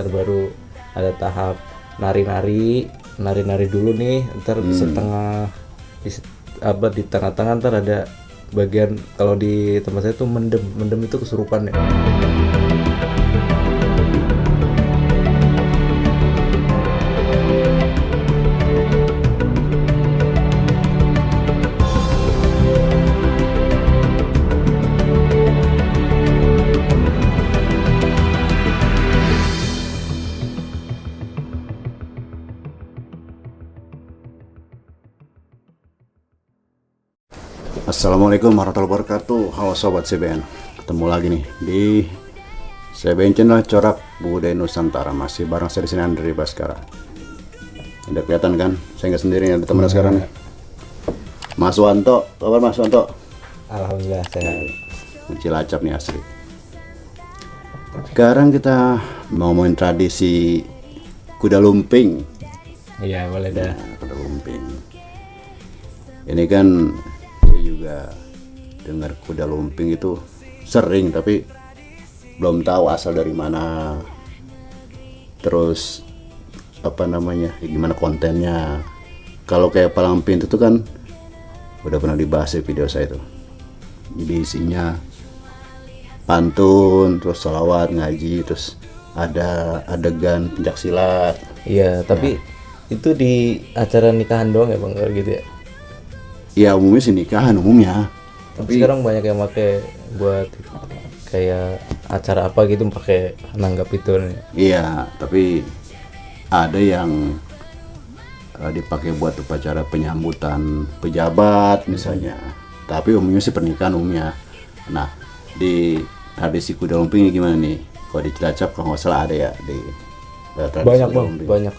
ntar baru ada tahap nari-nari dulu nih, ntar setengah di tengah-tengah ntar ada bagian, kalau di tempat saya tuh mendem itu kesurupan ya. Assalamualaikum warahmatullahi wabarakatuh. Halo sobat CBN, ketemu lagi nih di CBN Channel Corak Budaya Nusantara. Masih bareng saya di sini, Andri Baskara. Udah kelihatan kan? Saya nggak sendiri, ada teman sekarang nih. Mas Wanto, kabar Mas Wanto? Alhamdulillah sehat. Cilacap nih asli. Sekarang kita mau ngomongin tradisi kuda lumping. Iya boleh dah. Kuda lumping. Ini kan saya juga dengar kuda lumping itu sering, tapi belum tahu asal dari mana, terus apa namanya, gimana kontennya. Kalau kayak palang pintu itu kan udah pernah dibahas di video saya itu. Jadi isinya pantun, terus sholawat, ngaji, terus ada adegan pencak silat. Iya tapi itu di acara nikahan doang ya bang, kalau gitu ya? Ya umumnya sih nikahan umumnya. Tapi sekarang banyak yang pakai buat kayak acara apa gitu pakai nanggap itu nih. Iya, tapi ada yang dipakai buat upacara penyambutan pejabat misalnya. Tapi umumnya sih pernikahan umumnya. Nah, di tradisi kuda lumping gimana nih? Kalau di Cilacap kalau nggak salah ada ya di tradisi Banyak kuda bang, lumping. banyak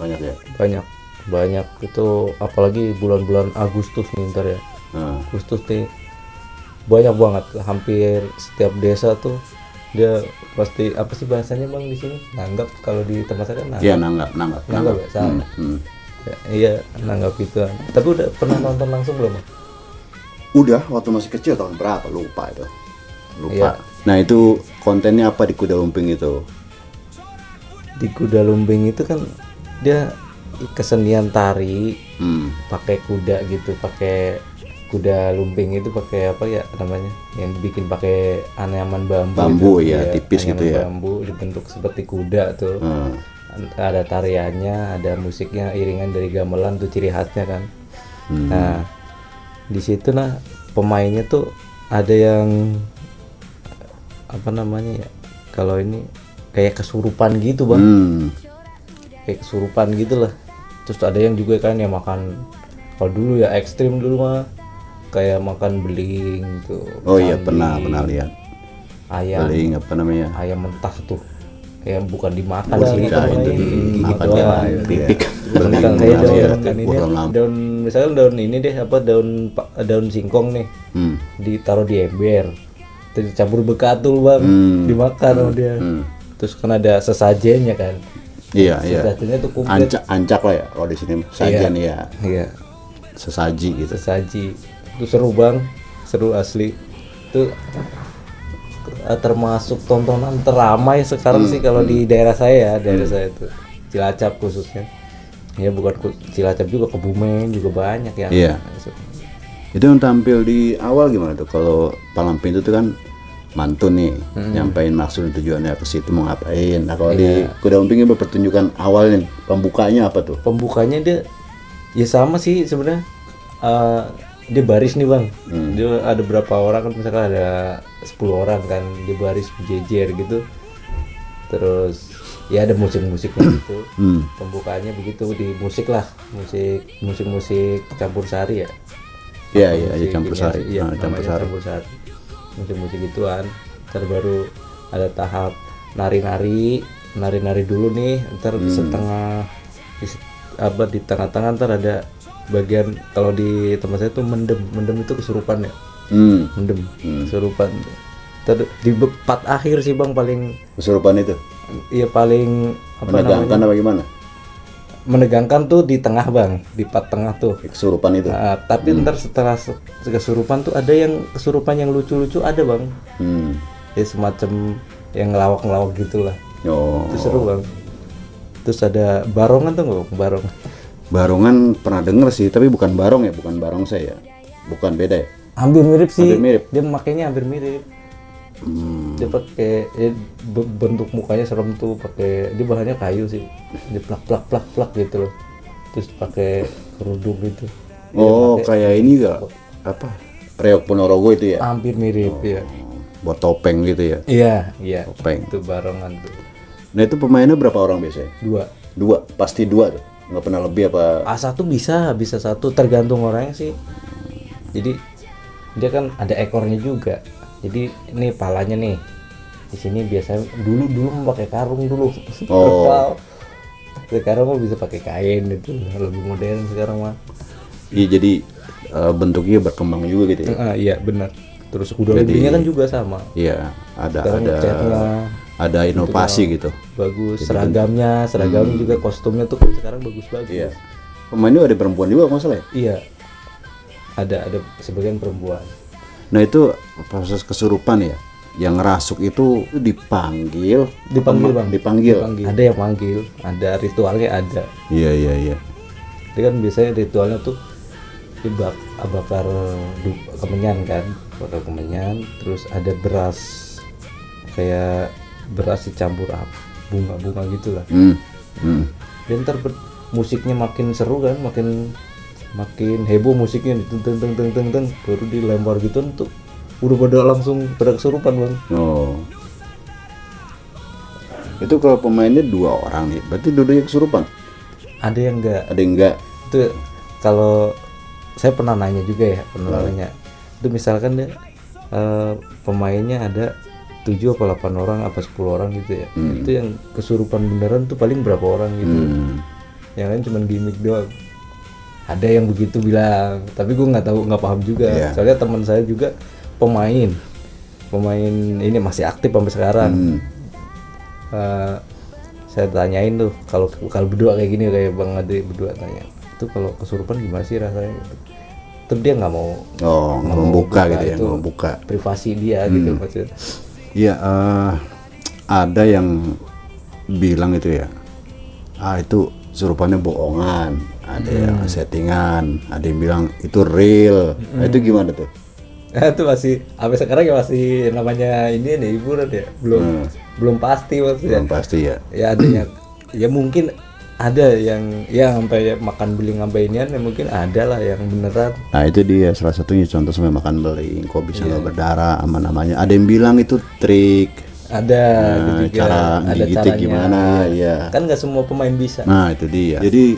ya. banyak itu, apalagi bulan-bulan Agustus nih ntar ya. Agustus nih banyak banget, hampir setiap desa tuh dia pasti, apa sih bahasanya bang di sini, nanggap. Kalau di tempat saya kan nanggap. Iya, nanggap. Ya, salah. Ya, iya nanggap itu. Tapi udah pernah nonton langsung belum bang? Udah, waktu masih kecil tahun berapa lupa itu. Iya. Nah, itu kontennya apa di kuda lumping itu? Di kuda lumping itu kan dia kesenian tari pakai kuda gitu, pakai kuda lumping itu pakai apa ya namanya, yang dibikin pakai anyaman bambu itu, ya, tipis gitu ya, bambu dibentuk seperti kuda tuh. Ada tariannya, ada musiknya, iringan dari gamelan tuh ciri khasnya kan. Nah di situ nah pemainnya tuh ada yang apa namanya ya, kalau ini kayak kesurupan gitu bang. Kayak kesurupan gitu lah. Terus ada yang juga kan yang makan, kalau dulu ya ekstrim dulu mah kayak makan beling tuh. Oh iya, pernah lihat. Ayam beling apa namanya? Ayam mentah tuh. Kayak bukan dimakan sih, itu gigit doang. doang. Pipik. Bukan kayak daun misalkan daun ini deh, apa daun singkong nih. Ditaruh di ember. Terus dicampur bekatul bang, dimakan sama dia. Terus kan ada sesajennya kan. Iya. Sesajennya tuh komplit. Ancak lah ya kalau di sini, sajian ya. Iya. Sesaji gitu. Sesaji. Itu seru bang, seru asli. Itu termasuk tontonan teramai sekarang sih kalau di daerah saya itu Cilacap khususnya. Ya bukan Cilacap juga, Kebumen juga banyak ya. Iya. Itu yang tampil di awal gimana tuh? Kalau palang pintu itu kan mantun nih, nyampein maksud tujuannya ke situ mau ngapain. Nah kalau di kuda lumping itu pertunjukan awalnya, pembukanya apa tuh? Pembukanya dia ya sama sih sebenarnya. Dia baris nih bang. Dia ada berapa orang kan, misalkan ada 10 orang kan, dia baris berjejer gitu. Terus ya ada musik-musiknya gitu. Pembukanya begitu, di musik lah, musik campur sari ya. Iya, campur sari. Iya, campur sari. Musik-musik gituan. Ntar baru ada tahap nari-nari dulu nih, ntar setengah di tengah-tengah ntar ada bagian, kalau di tempat saya tuh mendem itu kesurupan ya. Kesurupan. Di part akhir sih bang paling kesurupan itu. Iya paling apa menegangkan namanya? apa gimana? Menegangkan tuh di tengah bang, di part tengah tuh. Kesurupan itu. Tapi ntar setelah kesurupan tuh ada yang kesurupan yang lucu-lucu ada bang. Ya semacam yang ngelawak-ngelawak gitulah. Itu seru bang. Terus ada barongan tuh nggak, barong? Barongan pernah denger sih, tapi bukan barong ya, bukan barongsai ya, bukan, beda ya. Hampir mirip sih. Hampir mirip. Dia makainya hampir mirip. Dia pakai bentuk mukanya serem tuh, pakai dia bahannya kayu sih. Dia plak gitu loh. Terus pakai kerudung gitu. Oh, kayak ini gak apa? Reok Ponorogo itu ya? Hampir mirip ya. Buat topeng gitu ya? Iya. Topeng. Itu barongan tuh. Nah itu pemainnya berapa orang biasanya? 2. Dua, pasti 2 tuh. Nggak pernah lebih apa? A1 bisa 1, tergantung orangnya sih. Jadi dia kan ada ekornya juga. Jadi ini palanya nih. Di sini biasanya dulu mau pakai karung dulu. Oh. Sekarang mah bisa pakai kain, itu lebih modern sekarang mah. Iya, jadi bentuknya berkembang juga gitu ya. Iya benar. Terus kuda lumpingnya kan juga sama. Iya, Sekarang catnya ada inovasi gitu. Bagus, seragam juga, kostumnya tuh sekarang bagus. Iya. Pemainnya ada perempuan juga nggak salah ya? Iya. Ada sebagian perempuan. Nah itu proses kesurupan ya. Yang ngerasuk itu dipanggil Bang. Dipanggil. Ada yang panggil, ada ritualnya ada. Iya. Dia kan biasanya ritualnya tuh bakar kemenyan kan, bakar kemenyan, terus ada beras, kayak beras dicampur bunga-bunga gitulah. Dan ntar musiknya makin seru kan, makin heboh musiknya, teng baru dilempar gitu tuh udah pada kesurupan Bang. Oh. Itu kalau pemainnya 2 orang nih, berarti dua-duanya kesurupan? Ada yang enggak. Itu kalau saya pernah nanya juga ya, nanya. Itu misalkan dia pemainnya ada 7 apa 8 orang apa 10 orang gitu ya. Itu yang kesurupan beneran tuh paling berapa orang gitu. Yang lain cuma gimmick doang. Ada yang begitu bilang, tapi gue nggak paham juga. Soalnya teman saya juga pemain ini masih aktif sampai sekarang. Saya tanyain tuh, kalau berdua kayak gini, kayak Bang Adri berdua tanya, itu kalau kesurupan gimana sih rasanya gitu. Terus dia nggak mau membuka gitu ya, itu nggak membuka privasi dia gitu maksudnya. Iya, ada yang bilang itu ya, itu kesurupannya bohongan, ada yang settingan, ada yang bilang itu real. Nah, itu gimana tuh? Itu masih sampai sekarang ya masih namanya ini nih hiburan ya, belum pasti maksudnya. Belum pasti ya. Ya ada yang ya mungkin ada yang ya sampai makan beli sampai inian, ya mungkin ada lah yang beneran. Nah itu dia salah satunya, contoh sampai makan beli kok bisa nggak berdarah namanya. Ada yang bilang itu trik. Ada cara gigitnya gimana ya. Kan nggak semua pemain bisa. Nah itu dia. Jadi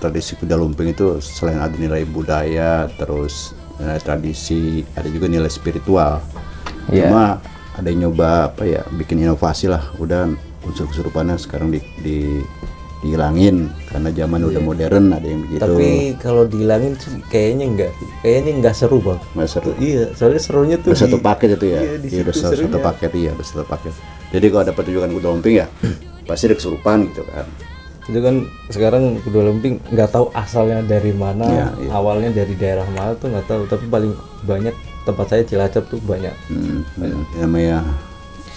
tradisi kuda lumping itu selain ada nilai budaya, terus nilai tradisi, ada juga nilai spiritual. Cuma ada yang nyoba bikin inovasi lah. Udah unsur kesurupannya sekarang dihilangin karena zaman udah modern, ada yang begitu. Tapi kalau dihilangin kayaknya enggak seru Bang. Nggak seru. Iya, soalnya serunya tuh udah satu paket itu ya. Iya, udah satu paket, udah satu paket. Jadi kalau ada pertunjukan kuda lumping ya pasti ada kesurupan gitu kan. Itu kan sekarang kuda lumping nggak tahu asalnya dari mana, awalnya dari daerah mana tuh nggak tahu, tapi paling banyak tempat saya Cilacap tuh banyak. Namanya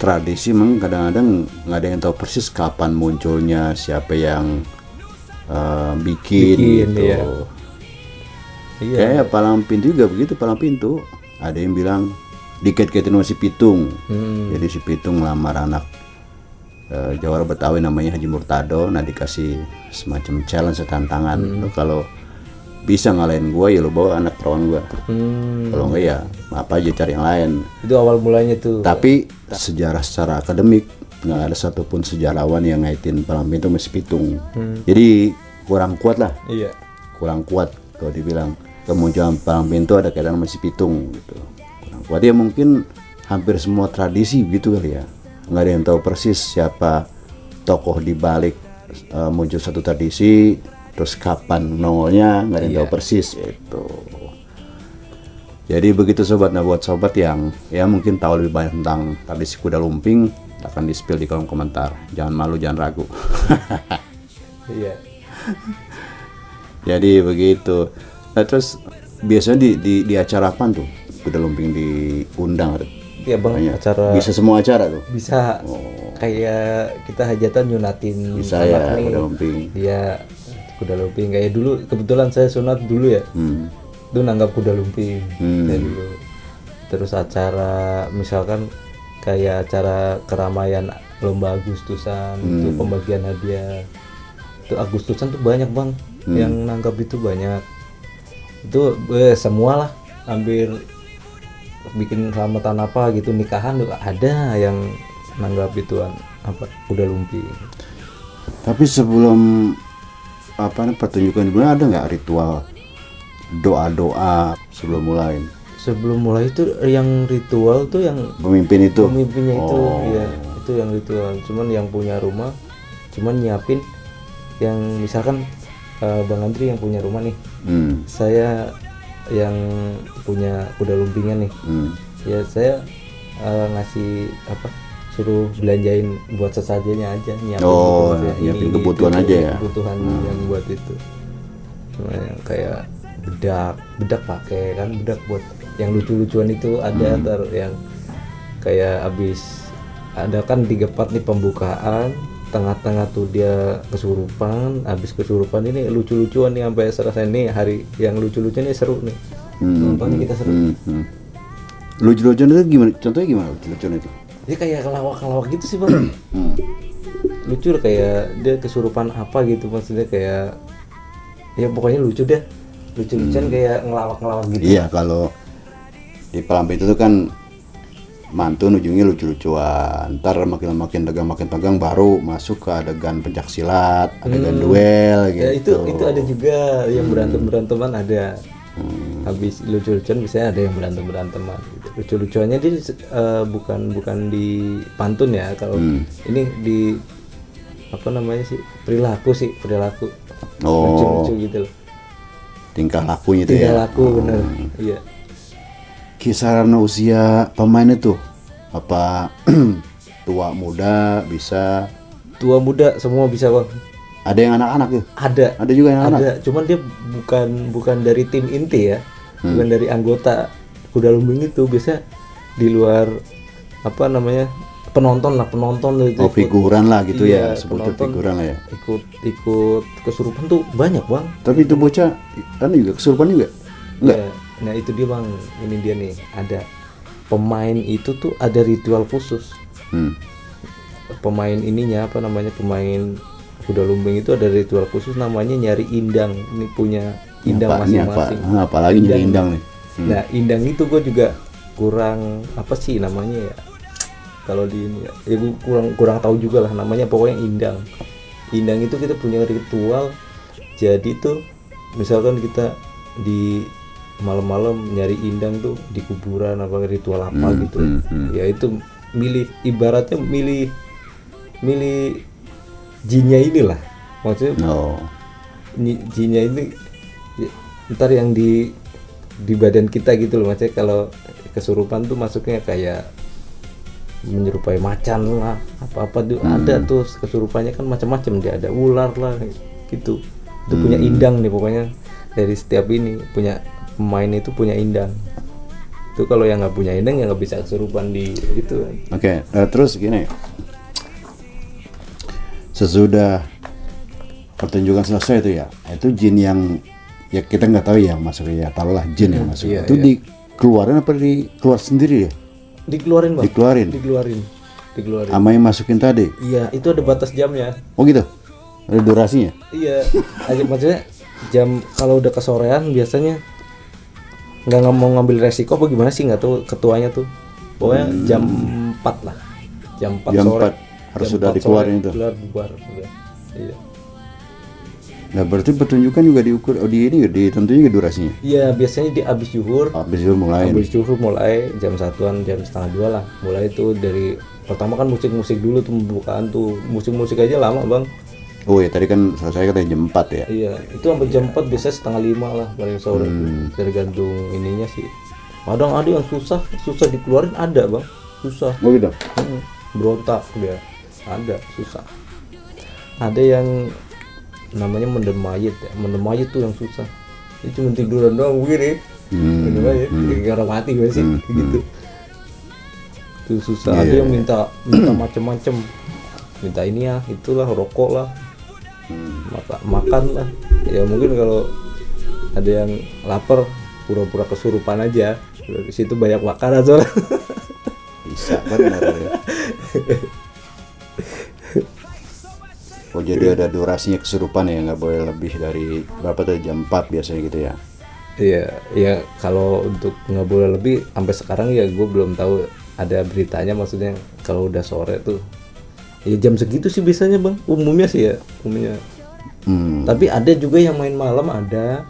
tradisi memang kadang-kadang nggak ada yang tahu persis kapan munculnya, siapa yang bikin gitu. Kayak palang pintu juga begitu, palang pintu ada yang bilang dikait-kaitin sama si Pitung. Jadi si Pitung ngelamar anak Jawara Betawi namanya Haji Murtado. Nah dikasih semacam challenge, tantangan. Lo kalau bisa ngalahin gua ya lo bawa anak perawan gua. Kalau enggak ya apa aja, cari yang lain. Itu awal mulanya tuh. Tapi sejarah secara akademik nggak ada satupun sejarawan yang ngaitin palang pintu sama si Pitung. Jadi kurang kuat lah. Iya. Kurang kuat kalau dibilang kemunculan palang pintu ada kaitan sama si Pitung gitu. Kurang kuat ya, mungkin hampir semua tradisi gitu kali ya. Nggak ada yang tahu persis siapa tokoh di balik muncul satu tradisi, terus kapan nongolnya nggak ada yang tahu persis itu. Jadi begitu sobat. Nah buat sobat yang ya mungkin tahu lebih banyak tentang tradisi kuda lumping, akan di-spill di kolom komentar. Jangan malu, jangan ragu. Iya. Jadi begitu. Nah terus biasanya di acara apa tuh kuda lumping diundang? ya bang, Banyak. acara Bisa semua acara tuh. bisa kayak kita hajatan nyunatin Bisa anak ya, nih. kuda lumping. Dia kuda lumping kayak dulu, kebetulan saya sunat dulu ya, itu nanggap kuda lumping kayak dulu. Terus acara misalkan kayak acara keramaian lomba Agustusan itu pembagian hadiah, itu Agustusan tuh banyak bang yang nanggap, itu banyak, itu semua lah, hampir bikin selamatan apa gitu, nikahan tuh ada yang nanggap ituan apa kuda lumping. Tapi sebelum pertunjukan dimulai ada nggak ritual doa-doa sebelum mulai? Sebelum mulai itu yang ritual tuh yang Pemimpinnya itu ya itu yang ritual. Cuman yang punya rumah cuman nyiapin yang misalkan Bang Andri yang punya rumah nih, saya yang punya kuda lumpingnya nih, ya saya ngasih suruh belanjain buat sesajanya aja, nyiapin nyiapin kebutuhan itu, aja ya, kebutuhan yang buat itu. Cuma yang kayak bedak pakai kan, bedak buat yang lucu-lucuan itu ada, yang kayak abis ada kan 3 part nih pembukaan, tengah-tengah tuh dia kesurupan, habis kesurupan ini lucu-lucuan nih sampai selesai nih, hari yang lucu-lucuan ini seru nih, nontonnya kita seru. Lucu-lucuan itu gimana? Contohnya gimana lucu-lucuan itu? Dia kayak kelawak-kelawak gitu sih bang. Lucu lah, kayak dia kesurupan apa gitu, maksudnya kayak ya pokoknya lucu deh, lucu-lucuan kayak ngelawak-ngelawak gitu. Iya, kalau di Palampi itu tuh kan mantun ujungnya lucu-lucuan, ntar makin tegang baru masuk ke adegan pencak silat, adegan duel gitu. Ya itu ada juga yang beranteman ada. Habis lucu-lucuan biasanya ada yang beranteman gitu. Lucu-lucuannya dia bukan di pantun ya, kalau ini di apa namanya sih, perilaku lucu-lucu gitu loh, tingkah lakunya itu tingkah ya. laku bener. Iya. Kisaran usia pemain itu apa tua muda bisa? Tua muda semua bisa bang. Ada yang anak-anak ya? Ada juga yang anak. Ada, cuman dia bukan dari tim inti ya, bukan dari anggota kuda lumping itu, biasa di luar apa namanya, penonton itu. Oh, figuran lah gitu iya, ya, seperti figuran lah ya. Ikut kesurupan tuh banyak bang. Tapi itu bocah kan juga kesurupan juga? Enggak. Ya, nah itu dia bang, ini dia nih, ada pemain itu tuh ada ritual khusus. Pemain ininya apa namanya, pemain kuda lumping itu ada ritual khusus namanya nyari indang. Ini punya indang masing-masing. Apalagi nyari indang nih. Nah indang itu gue juga kurang apa sih namanya ya, kalau di ini ya gue kurang tahu juga lah namanya, pokoknya indang itu kita punya ritual. Jadi tuh misalkan kita di malam-malam nyari indang tuh di kuburan apa ritual apa gitu, ya itu ibaratnya milih jinnya inilah, maksudnya jinnya ini ya, ntar yang di badan kita gitu loh, maksudnya kalau kesurupan tuh masuknya kayak menyerupai macan lah, apa tuh ada tuh kesurupannya kan macam-macam, dia ada ular lah gitu. Itu punya indang nih pokoknya, dari setiap ini punya pemain itu punya indang. Itu kalau yang nggak punya indang ya nggak bisa kesurupan di itu. Oke, terus gini, sesudah pertunjukan selesai itu ya, itu jin yang ya kita nggak tahu yang masuk ya, taruhlah jin yang masuk, itu dikeluarin apa keluar sendiri ya? Dikeluarin bang. Dikeluarin. Sama yang masukin tadi? Iya, itu ada batas jamnya. Oh gitu? Ada durasinya? Iya, maksudnya jam kalau udah kesorean biasanya nggak mau ngambil resiko apa gimana sih, nggak tahu ketuanya tuh. Pokoknya jam 4 lah. Jam 4 sore. Harus sudah dikeluarin itu. Bubar. Iya. Nah berarti pertunjukan juga diukur ditentuin juga durasinya? Iya, biasanya di abis zuhur. Abis zuhur mulai jam 1-an, jam setengah 2 lah. Mulai itu dari pertama kan musik dulu tuh pembukaan tuh. Musik aja lama bang. Oh ya, tadi kan selesai katanya jam 4 ya? Iya, itu sampai jam 4 biasanya setengah 5 lah paling sore. Tergantung ininya sih. Kadang ada yang susah dikeluarin, ada bang, susah. Oh gitu? Berontak dia, ada susah. Ada yang namanya mendem mayit tuh yang susah. Itu cuma tiduran doang begini. Mendem mayit, kayak orang mati gak sih, gitu. itu susah. Ada yang minta macem-macem, minta ini ya, itulah, rokok lah, makan lah. Ya mungkin kalau ada yang lapar, pura-pura kesurupan aja. Di situ banyak makanan soalnya. Bisa benar ya. Oh jadi ada durasinya kesurupan ya, nggak boleh lebih dari berapa tuh, jam 4 biasanya gitu ya? Iya, ya kalau untuk nggak boleh lebih sampai sekarang ya gue belum tahu ada beritanya, maksudnya kalau udah sore tuh ya jam segitu sih biasanya bang, umumnya sih ya, umumnya. Tapi ada juga yang main malam, ada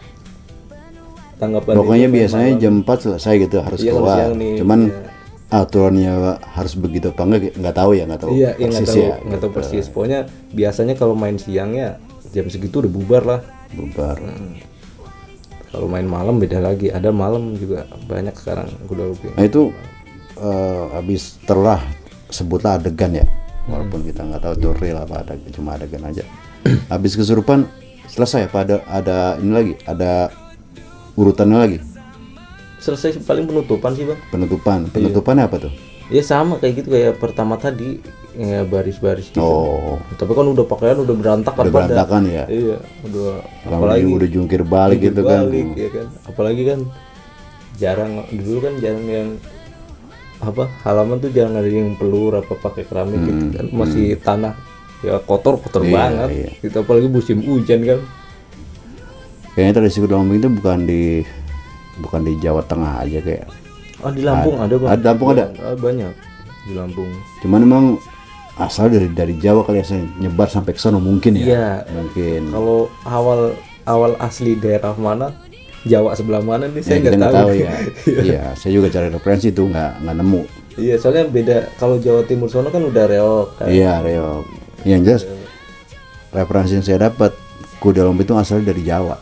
tanggapan. Pokoknya biasanya jam 4 selesai gitu harus Iya, keluar. siang nih, Cuman iya. aturannya harus begitu apa nggak tahu ya, nggak tahu Iya, persis ya. nggak tahu persis. Pokoknya biasanya kalau main siang ya jam segitu udah bubar lah. Bubar. Kalau main malam beda lagi, ada malam juga banyak sekarang kuda lumping. Nah itu habis telah sebutlah adegan ya, walaupun kita nggak tahu itu real apa, ada cuma adegan aja. Habis kesurupan selesai apa ada ini lagi, ada urutannya lagi? Selesai paling penutupan sih bang. Penutupannya apa tuh? Ya sama kayak gitu, kayak pertama tadi ya, baris-baris gitu. Oh, Tapi kan udah pakaian udah berantakan udah berantakan ya. Iya, udah Apalagi udah jungkir balik gitu kan. Ya kan. Apalagi kan jarang, dulu kan jarang yang apa, halaman tuh jarang ada yang pelur apa pakai keramik gitu kan, masih tanah ya, kotor Iya, banget. iya. Gitu, apalagi musim hujan kan. Kayaknya tradisi kuda lumping itu bukan di Jawa Tengah aja kayak. Ah di Lampung ada bang. Ada Lampung ada. Banyak di Lampung. Cuman emang asal dari Jawa kali ya, saya nyebar sampai ke sana mungkin ya. Iya. Mungkin. Kalau awal asli daerah mana, Jawa sebelah mana nih saya Kita nggak nggak tahu. tahu ya. Iya, saya juga cari referensi itu nggak nemu. Iya, soalnya beda. Kalau Jawa Timur sono kan udah reok kan. Iya, reok. Yang jelas referensi yang saya dapat, kuda lumping itu asalnya dari Jawa.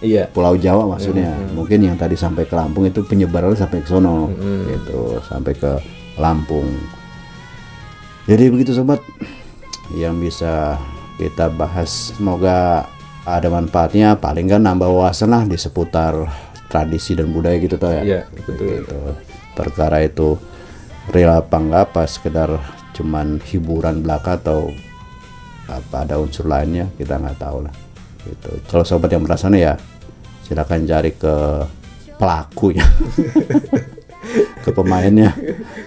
Iya. Pulau Jawa maksudnya. Mungkin yang tadi sampai ke Lampung itu penyebarannya sampai ke sono. Gitu, sampai ke Lampung. Jadi begitu sobat yang bisa kita bahas, semoga ada manfaatnya, paling kan nambah wawasan lah di seputar tradisi dan budaya gitu toh ya. Iya, betul. Gitu. Perkara itu real apa enggak, apa sekedar cuman hiburan belaka atau apa ada unsur lainnya, kita nggak tahu lah gitu. Kalau sobat yang merasanya ya silakan cari ke pelakunya ke pemainnya,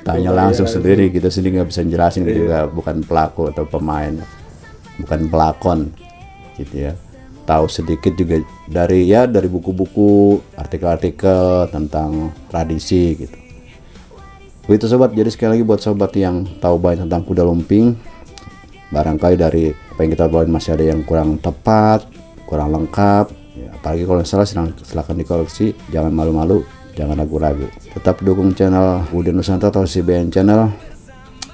tanya langsung sendiri, kita sendiri nggak bisa jelasin, juga bukan pelaku atau pemain, bukan pelakon gitu ya. Tahu sedikit juga dari buku-buku, artikel-artikel tentang tradisi gitu. Begitu sobat, jadi sekali lagi buat sobat yang tahu banyak tentang kuda lumping, barangkali dari apa yang kita bawain masih ada yang kurang tepat, kurang lengkap ya, apalagi kalau salah silakan dikoreksi, jangan malu-malu, jangan ragu-ragu. Tetap dukung channel Budi Nusantara atau CBN Channel,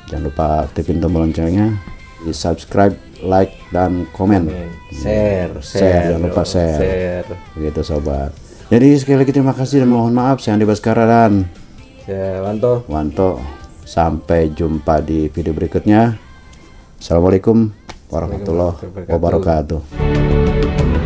jangan lupa aktifin tombol loncengnya, di subscribe, like, dan komen, Share, jangan lupa share. Begitu sobat, jadi sekali lagi terima kasih dan mohon maaf, saya Andi Baskara dan Saya Wanto. Sampai jumpa di video berikutnya. Assalamualaikum warahmatullahi wabarakatuh.